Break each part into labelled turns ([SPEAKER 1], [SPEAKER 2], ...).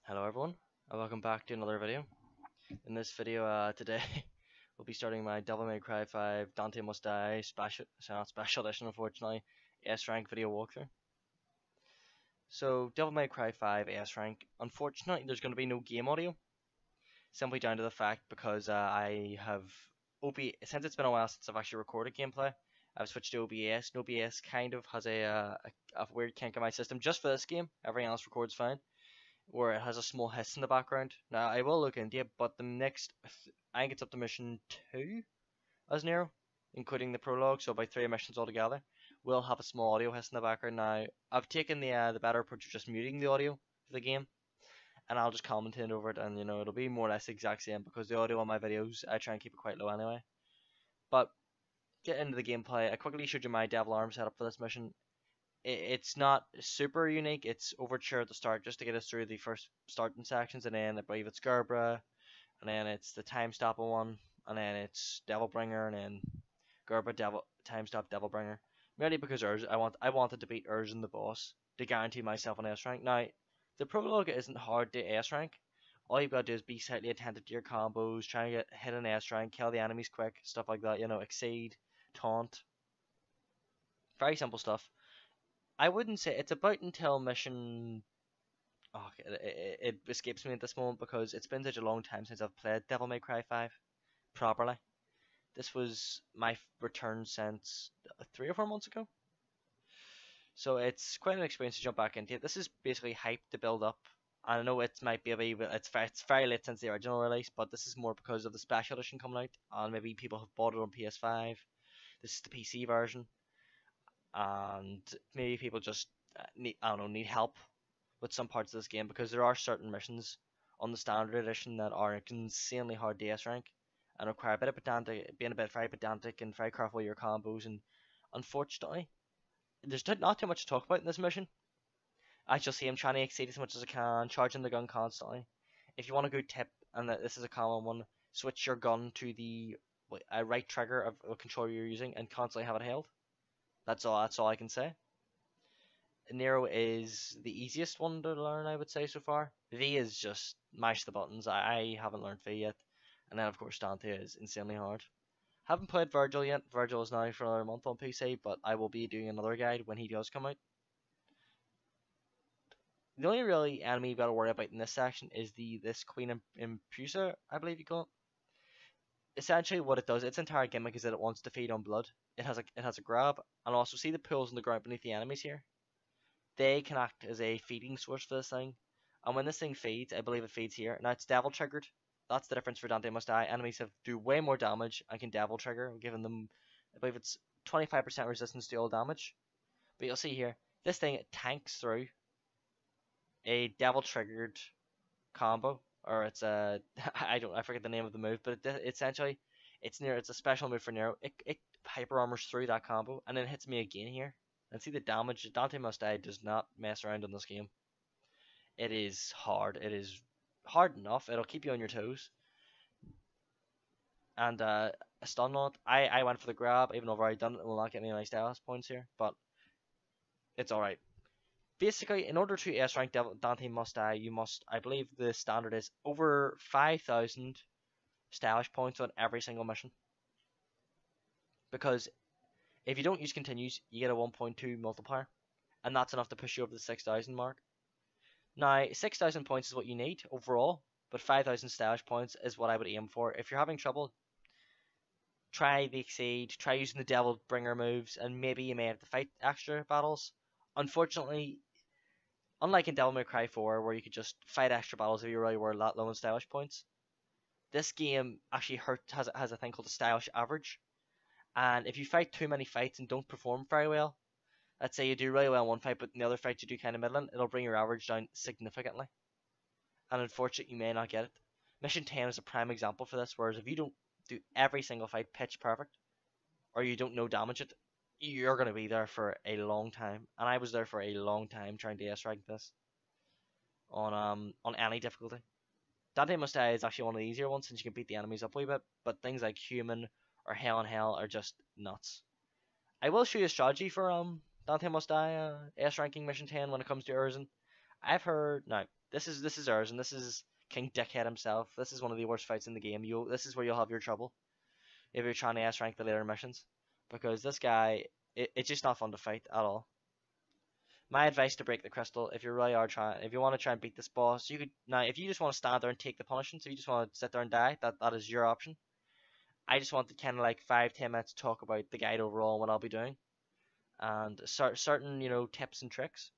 [SPEAKER 1] Hello everyone, and welcome back to another video. In this video today, we'll be starting my Devil May Cry 5 Dante Must Die not special edition unfortunately, S rank video walkthrough. So Devil May Cry 5 S rank, unfortunately there's going to be no game audio, simply down to the fact because I have since it's been a while since I've actually recorded gameplay, I've switched to OBS, and OBS kind of has a weird kink in my system just for this game, everything else records fine where it has a small hiss in the background. Now I will look into it, but the next, I think it's up to mission 2 as Nero, including the prologue, so about 3 missions altogether, will have a small audio hiss in the background. Now I've taken the better approach of just muting the audio for the game, and I'll just commentate over it, and it'll be more or less the exact same because the audio on my videos I try and keep it quite low anyway. But get into the gameplay. I quickly showed you my devil arm setup for this mission. It's not super unique. It's overture at the start just to get us through the first starting sections, and then I believe it's Gerbera, and then it's the time stopping one, and then it's Devilbringer, and then Gerbera time stop Devilbringer. Merely because I wanted to beat Urzen the boss to guarantee myself an S rank. Now the prologue isn't hard to S rank. All you've got to do is be slightly attentive to your combos, try and hit an S rank, kill the enemies quick, stuff like that. Exceed, taunt, very simple stuff. I wouldn't say it's about until mission. Oh, it escapes me at this moment because it's been such a long time since I've played Devil May Cry 5 properly. This was my return since 3 or 4 months ago. So it's quite an experience to jump back into it. This is basically hype to build up. I know it might be it's very late since the original release, but this is more because of the special edition coming out, and maybe people have bought it on PS5. This is the PC version, and maybe people just need help with some parts of this game because there are certain missions on the standard edition that are insanely hard to S rank and require a bit of being a bit very pedantic and very careful with your combos. And unfortunately, there's not too much to talk about in this mission. I just see him trying to exceed as much as I can, charging the gun constantly. If you want a good tip, and this is a common one, switch your gun to the right trigger of a controller you're using and constantly have it held. That's all I can say. Nero is the easiest one to learn, I would say, so far. V is just mash the buttons. I haven't learned V yet. And then, of course, Dante is insanely hard. Haven't played Virgil yet. Virgil is now for another month on PC, but I will be doing another guide when he does come out. The only really enemy you've got to worry about in this section is this Queen Impusa, I believe you call it. Essentially, what it does, its entire gimmick is that it wants to feed on blood. It has a grab, and also see the pools on the ground beneath the enemies here. They can act as a feeding source for this thing. And when this thing feeds, I believe it feeds here. Now it's devil triggered. That's the difference for Dante Must Die. Enemies do way more damage and can devil trigger, giving them, I believe it's 25% resistance to all damage. But you'll see here, this thing tanks through a devil triggered combo, or it's a I forget the name of the move, but essentially it's a special move for Nero. It hyper armors through that combo and then hits me again here. And see the damage. Dante Must Die does not mess around in this game. It is hard. It is hard enough. It'll keep you on your toes. And a stun on it. I went for the grab, even though I've already done it. It will not get any nice status points here, but it's alright. Basically, in order to S rank Dante Must Die, you must, I believe the standard is over 5,000 status points on every single mission. Because if you don't use continues, you get a 1.2 multiplier, and that's enough to push you over the 6,000 mark. Now, 6,000 points is what you need overall, but 5,000 status points is what I would aim for. If you're having trouble, try the Exceed, try using the Devil Bringer moves, and maybe you may have to fight extra battles. Unfortunately, unlike in Devil May Cry 4, where you could just fight extra battles if you really were a lot low on status points, this game actually has a thing called a status average. And if you fight too many fights and don't perform very well, let's say you do really well in one fight, but in the other fight you do kind of middling, it'll bring your average down significantly. And unfortunately, you may not get it. Mission 10 is a prime example for this, whereas if you don't do every single fight pitch perfect, or you don't know damage it, you're going to be there for a long time. And I was there for a long time trying to S rank this on any difficulty. Dante Must Die is actually one of the easier ones since you can beat the enemies up a wee bit, but things like Human or Hell in Hell are just nuts. I will show you a strategy for Dante Must Die S ranking mission 10 when it comes to Urzen. I've heard now. This is ours, and this is King Dickhead himself. This is one of the worst fights in the game. This is where you'll have your trouble if you're trying to S rank the later missions, because this guy, it's just not fun to fight at all. My advice to break the crystal, if you really are trying, if you want to try and beat this boss, you could now. If you just want to stand there and take the punishments, if you just want to sit there and die, that is your option. I just want to kind of like 5-10 minutes to talk about the guide overall and what I'll be doing, and certain tips and tricks.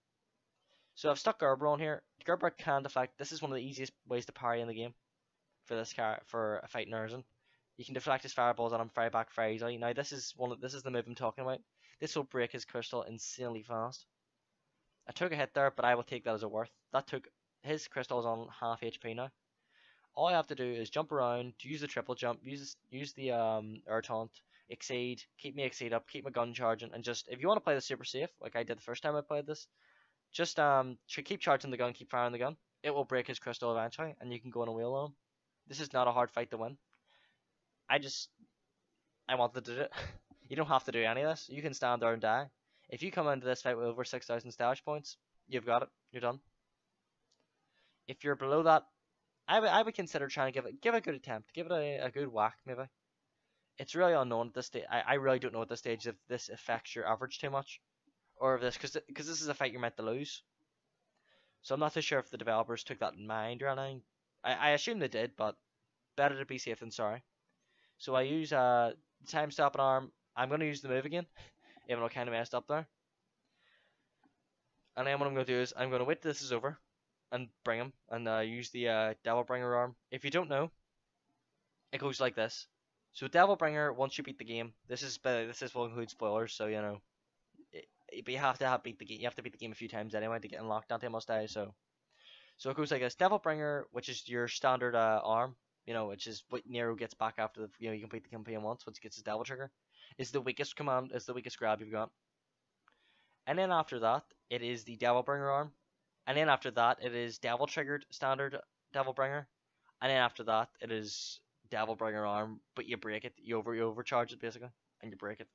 [SPEAKER 1] So I've stuck Gerber on here. Gerber can deflect. This is one of the easiest ways to parry in the game for this for a fight in Urzen. You can deflect his fireballs at him, fire back very easily. Now this is the move I'm talking about. This will break his crystal insanely fast. I took a hit there, but I will take that as a worth. That took his crystal is on half HP now. All I have to do is jump around, use the triple jump, use the air taunt, exceed, keep me exceed up, keep my gun charging, and just if you want to play this super safe, like I did the first time I played this, just keep charging the gun, keep firing the gun. It will break his crystal eventually, and you can go on a wheel on him. This is not a hard fight to win. I wanted to do it. You don't have to do any of this. You can stand there and die. If you come into this fight with over 6,000 stash points, you've got it. You're done. If you're below that, I would consider trying to give it a good attempt. Give it a good whack, maybe. It's really unknown at this stage. I really don't know at this stage if this affects your average too much, or if this because this is a fight you're meant to lose. So I'm not too sure if the developers took that in mind or anything. I assume they did, but better to be safe than sorry. So I use time stopping arm. I'm gonna use the move again, even though I kind of messed up there. And then what I'm gonna do is I'm gonna wait till this is over, and bring him, and use the Devil Bringer arm. If you don't know, it goes like this. So Devil Bringer, once you beat the game, this will include spoilers, so but you have to beat the game. You have to beat the game a few times anyway to get unlocked Dante Must Die. So it goes like this: Devil Bringer, which is your standard arm, which is what Nero gets back after you complete the campaign once he gets his Devil Trigger, is the weakest command, is the weakest grab you've got. And then after that, it is the Devil Bringer arm. And then after that, it is Devil Triggered standard Devil Bringer. And then after that, it is Devil Bringer arm, but you break it. You overcharge it basically, and you break it.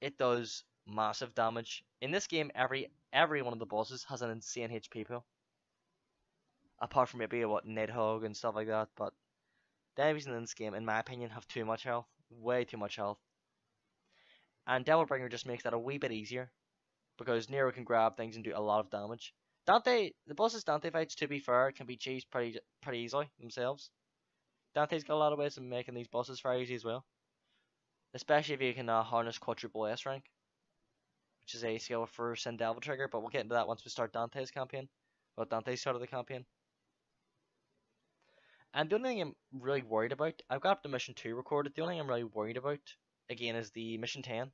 [SPEAKER 1] It does massive damage. In this game, every one of the bosses has an insane HP pool. Apart from maybe what Nidhogg and stuff like that, but the enemies in this game, in my opinion, have too much health. Way too much health. And Devil Bringer just makes that a wee bit easier, because Nero can grab things and do a lot of damage. The boss's Dante fights, to be fair, can be cheesed pretty easily themselves. Dante's got a lot of ways of making these bosses very easy as well. Especially if you can harness quadruple S rank, which is a skill for Sin Devil Trigger, but we'll get into that once we start Dante's campaign. Well, Dante's start of the campaign. And the only thing I'm really worried about, I've got the mission 2 recorded, the only thing I'm really worried about, again, is the mission 10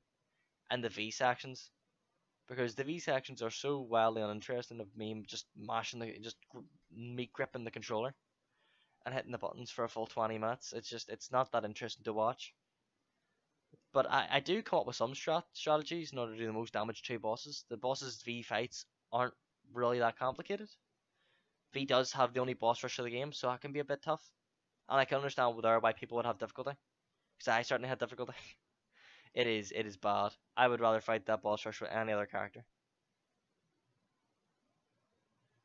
[SPEAKER 1] and the V sections. Because the V sections are so wildly uninteresting of me just me gripping the controller and hitting the buttons for a full 20 minutes. It's not that interesting to watch. But I do come up with some strategies in order to do the most damage to bosses. The bosses' V fights aren't really that complicated. V does have the only boss rush of the game, so that can be a bit tough. And I can understand why people would have difficulty. Because I certainly had difficulty. It is bad. I would rather fight that boss rush with any other character.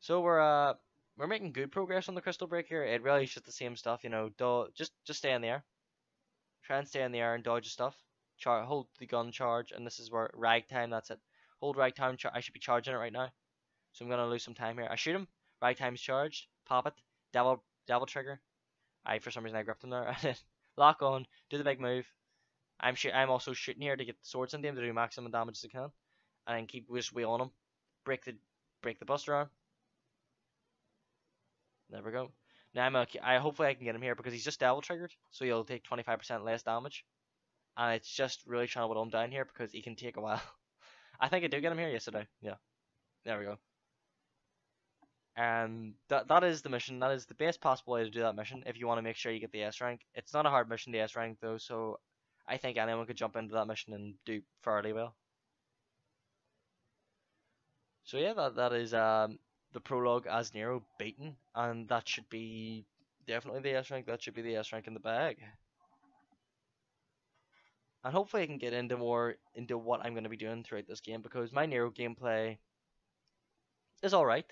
[SPEAKER 1] So we're making good progress on the crystal break here. It really is just the same stuff, just stay in the air. Try and stay in the air and dodge stuff. Hold the gun charge, and this is where ragtime, that's it. Hold ragtime, I should be charging it right now. So I'm gonna lose some time here. I shoot him, ragtime's charged, pop it, devil trigger. For some reason I gripped him there. Lock on, do the big move. I'm also shooting here to get the swords into him to do maximum damage as I can, and then keep just wheeling him. Break the buster arm. There we go. Now hopefully I can get him here because he's just devil triggered, so he'll take 25% less damage. And it's just really trying to whittle him down here because he can take a while. I think I do get him here. Yes, I do. Yeah. There we go. And that is the mission. That is the best possible way to do that mission if you want to make sure you get the S rank. It's not a hard mission to S rank though, so I think anyone could jump into that mission and do fairly well. So yeah, that is the prologue as Nero beaten, and that should be definitely the S rank. That should be the S rank in the bag. And hopefully I can get into what I'm going to be doing throughout this game, because my Nero gameplay is alright.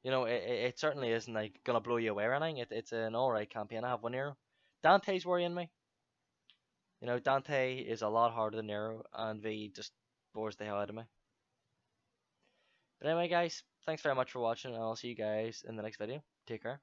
[SPEAKER 1] You know, it certainly isn't like gonna blow you away or anything. It's an alright campaign. I have 1 euro. Dante's worrying me. You know, Dante is a lot harder than Nero, and V just bores the hell out of me. But anyway, guys, thanks very much for watching, and I'll see you guys in the next video. Take care.